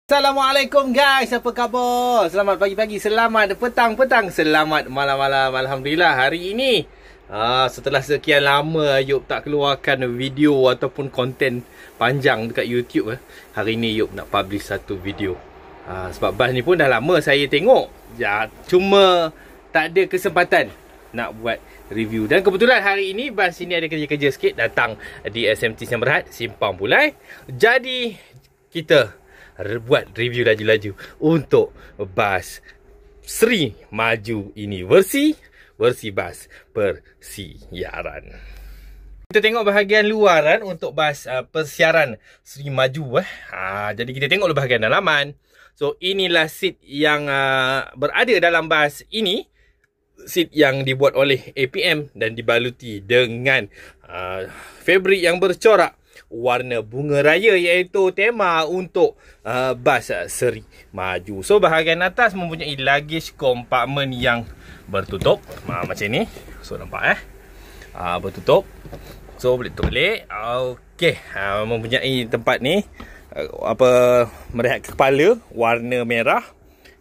Assalamualaikum guys, apa khabar? Selamat pagi-pagi, selamat petang-petang, selamat malam-malam. Alhamdulillah hari ini setelah sekian lama Ayub tak keluarkan video ataupun konten panjang dekat YouTube, hari ini Ayub nak publish satu video. Sebab bas ni pun dah lama saya tengok, cuma tak ada kesempatan nak buat review. Dan kebetulan hari ini bas ini ada kerja-kerja sikit, datang di SMT Sdn Bhd, Simpang Pulai. Jadi kita buat review laju-laju untuk bas Sri Maju ini, versi bas persiaran. Kita tengok bahagian luaran untuk bas persiaran Sri Maju. Jadi kita tengok bahagian dalaman. So inilah seat yang berada dalam bas ini. Seat yang dibuat oleh APM dan dibaluti dengan fabrik yang bercorak warna bunga raya, iaitu tema untuk bas Sri Maju. So bahagian atas mempunyai luggage compartment yang bertutup macam ni. So nampak bertutup. So boleh tolek. Okey, mempunyai tempat ni merehat kepala warna merah.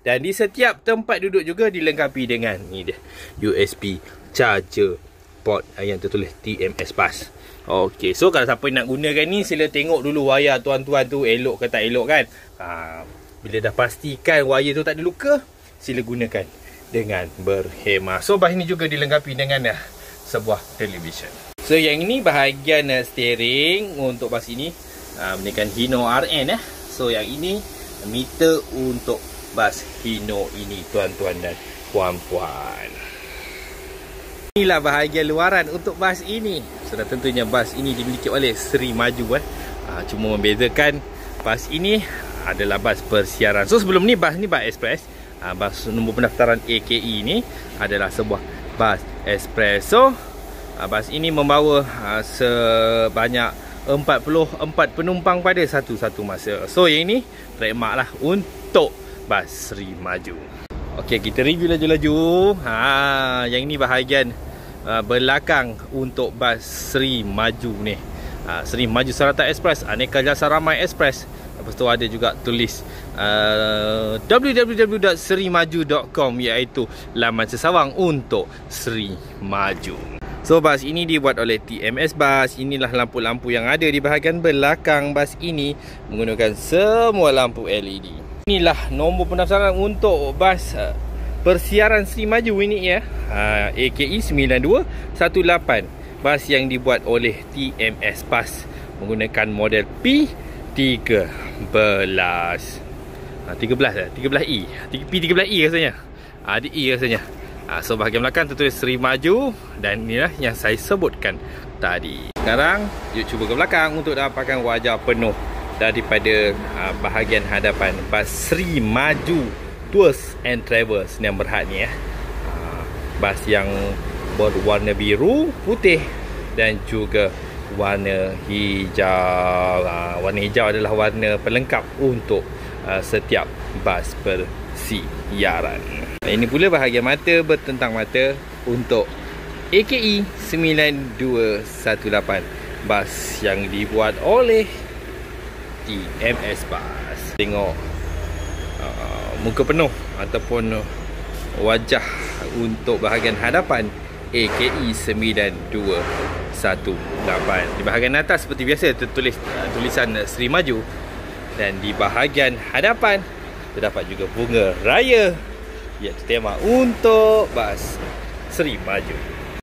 Dan di setiap tempat duduk juga dilengkapi dengan ni dia, USB charger port yang tertulis TMS Bus. Okey, so kalau siapa nak gunakan ni, sila tengok dulu wayar tuan-tuan tu elok ke tak elok kan. Bila dah pastikan wayar tu tak ada luka, sila gunakan dengan berhemah. So bas ni juga dilengkapi dengan sebuah television. So yang ini bahagian steering untuk bas ini menggunakan Hino RN. So yang ini meter untuk bas Hino ini, tuan-tuan dan puan-puan. Inilah bahagian luaran untuk bas ini. Sudah tentunya bas ini dimiliki oleh Sri Maju. Cuma membezakan bas ini adalah bas persiaran. So sebelum ni bas express. Bas nombor pendaftaran AKE ini adalah sebuah bas express. So bas ini membawa sebanyak 44 penumpang pada satu masa. So yang ini trademark lah untuk bas Sri Maju. Okey, kita review laju-laju. Yang ini bahagian belakang untuk bas Sri Maju ni. Sri Maju Sarata Express, Aneka Jasa Ramai Express. Lepas tu ada juga tulis www.srimaju.com, iaitu laman sesawang untuk Sri Maju. So bas ini dibuat oleh TMS Bus. Inilah lampu-lampu yang ada di bahagian belakang bas ini, menggunakan semua lampu LED. Inilah nombor pendaftaran untuk bas persiaran Sri Maju ini AKE 9218. Bas yang dibuat oleh TMS Bus menggunakan model P13. 13i. P13i rasanya. Ada I rasanya. So bahagian belakang tertulis Sri Maju, dan inilah yang saya sebutkan tadi. Sekarang yuk cuba ke belakang untuk dapatkan wajah penuh daripada bahagian hadapan bas Sri Maju Tours and Travels Sdn Bhd ni. Bas yang berwarna biru, putih dan juga warna hijau. Warna hijau adalah warna pelengkap untuk setiap bas persiaran. Ini pula bahagian mata bertentang mata untuk AKE 9218, bas yang dibuat oleh TMS Bus. Tengok muka penuh ataupun wajah untuk bahagian hadapan AKE 9218. Di bahagian atas seperti biasa tertulis tulisan Sri Maju, dan di bahagian hadapan terdapat juga bunga raya, iaitu tema untuk bas Sri Maju.